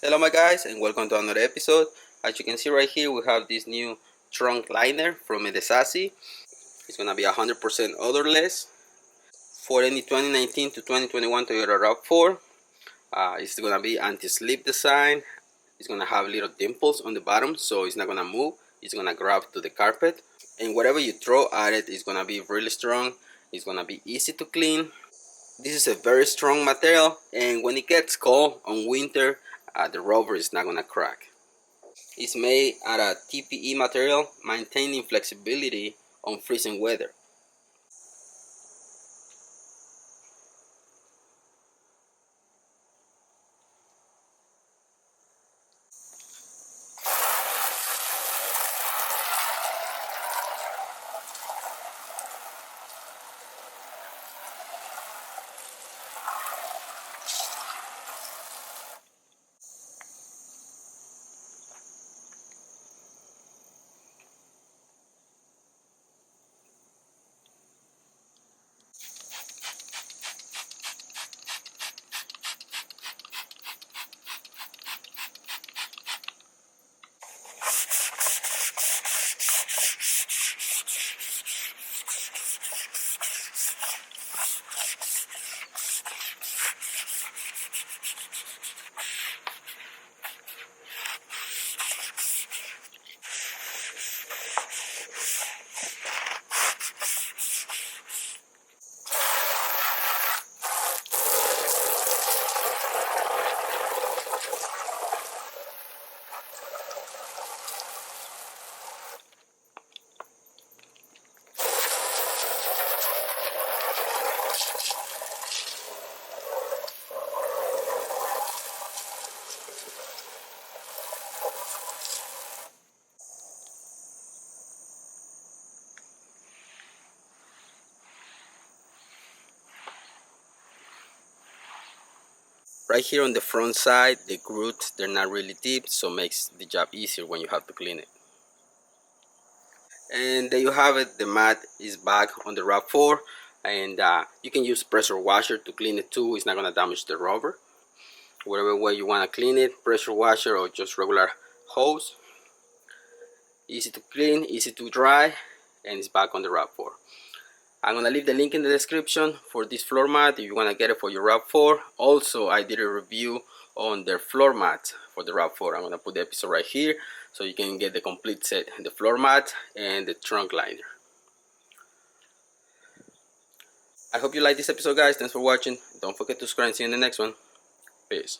Hello my guys, and welcome to another episode. As you can see right here, we have this new trunk liner from Medesasi. It's gonna be 100% odorless for any 2019 to 2021 Toyota RAV4. It's gonna be anti-slip design. It's gonna have little dimples on the bottom, so it's not gonna move. It's gonna grab to the carpet, and whatever you throw at it is gonna be really strong. It's gonna be easy to clean. This is a very strong material, and when it gets cold on winter, the rubber is not gonna crack. It's made out of TPE material, maintaining flexibility on freezing weather. Right here on the front side, the grooves, they're not really deep, so it makes the job easier when you have to clean it. And there you have it. The mat is back on the RAV4, and you can use pressure washer to clean it too. It's not going to damage the rubber. Whatever way you want to clean it, pressure washer or just regular hose. Easy to clean, easy to dry, and it's back on the RAV4. I'm gonna leave the link in the description for this floor mat if you wanna get it for your RAV4. Also, I did a review on their floor mat for the RAV4. I'm gonna put the episode right here so you can get the complete set, the floor mat and the trunk liner. I hope you like this episode, guys. Thanks for watching. Don't forget to subscribe and see you in the next one. Peace.